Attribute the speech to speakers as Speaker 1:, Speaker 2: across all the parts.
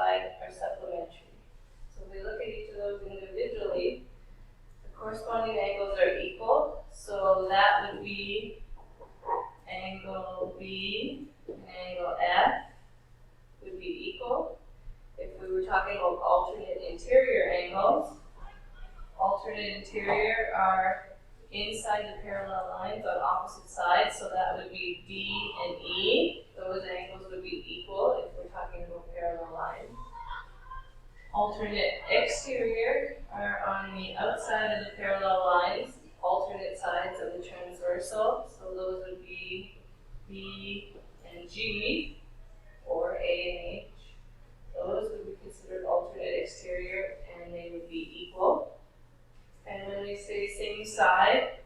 Speaker 1: side are supplementary. So if we look at each of those individually, the corresponding angles are equal. So that would be angle B and angle F would be equal. If we were talking about alternate interior angles, alternate interior are inside the parallel lines on opposite sides, so that would be D and E. Those angles would be equal if we're talking about parallel lines. Alternate exterior are on the outside of the parallel lines, alternate sides of the transversal, so those would be B and G, or A and H. Those would be considered alternate exterior, and they would be equal. And when we say same side,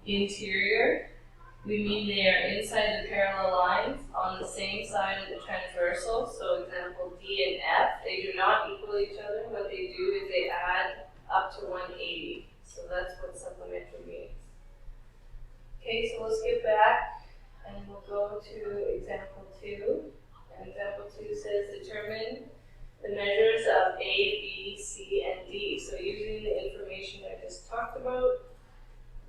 Speaker 1: interior, we mean they are inside the parallel lines on the same side of the transversal. So example D and F, they do not equal each other. What they do is they add up to 180. So that's what supplementary means. Okay, so we'll skip back and we'll go to example 2. And example 2 says determine the measures of A, B, C, and D. So using the information I just talked about,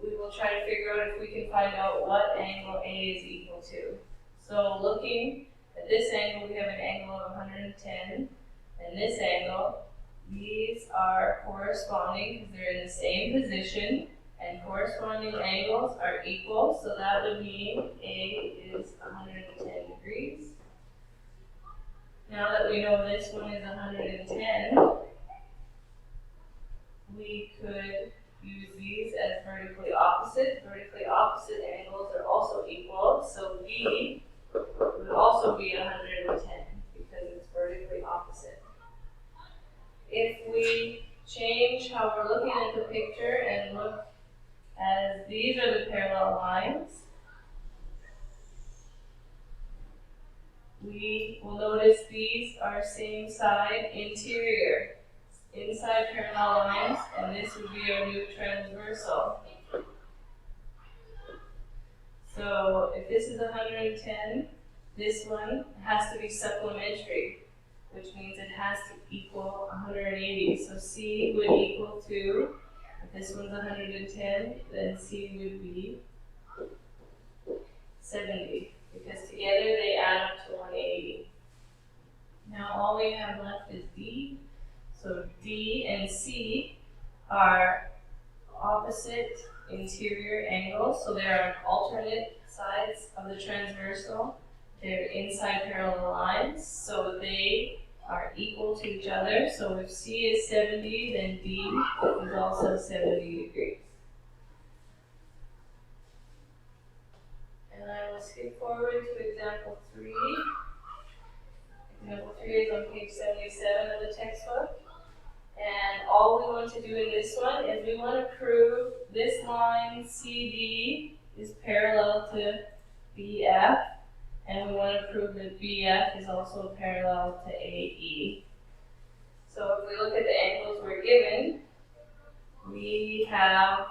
Speaker 1: we will try to figure out if we can find out what angle A is equal to. So looking at this angle, we have an angle of 110, and this angle, these are corresponding because they're in the same position, and corresponding angles are equal, so that would mean A is 110 degrees. Now that we know this one is 110, we could use these as vertically opposite. Vertically opposite angles are also equal, so B would also be 110 because it's vertically opposite. If we change how we're looking at the picture and look as these are the parallel lines, we will notice these are same side interior. Inside parallel lines, and this would be our new transversal. So if this is 110, this one has to be supplementary, which means it has to equal 180. So C would equal to, if this one's 110, then C would be 70, because together they add up to 180. Now all we have left is D. So D and C are opposite interior angles, so they are on alternate sides of the transversal. They're inside parallel lines, so they are equal to each other. So if C is 70, then D is also 70 degrees. And I will skip forward to example 3. Example 3 is on page 77 of the textbook. And all we want to do in this one is we want to prove this line CD is parallel to BF, and we want to prove that BF is also parallel to AE. So if we look at the angles we're given, we have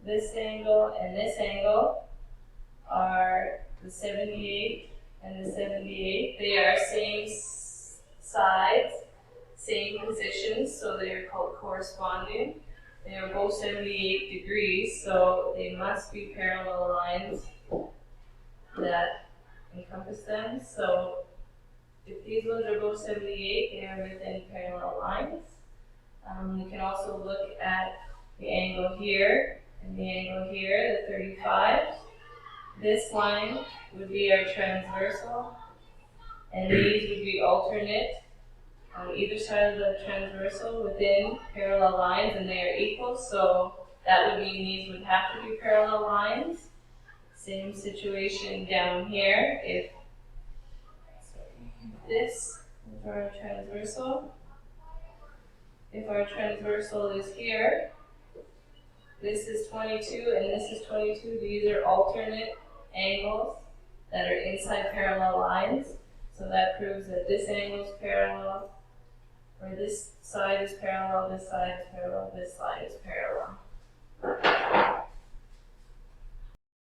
Speaker 1: this angle and this angle are the 78 and the 78. They are same sides, same positions, so they are called corresponding. They are both 78 degrees, so they must be parallel lines that encompass them. So if these ones are both 78, they are within parallel lines. We can also look at the angle here and the angle here, the 35. This line would be our transversal, and these would be alternate on either side of the transversal within parallel lines, and they are equal, so that would mean these would have to be parallel lines. Same situation down here. If this is our transversal, if our transversal is here, this is 22 and this is 22, these are alternate angles that are inside parallel lines, so that proves that this angle is parallel, or this side is parallel, this side is parallel, this side is parallel.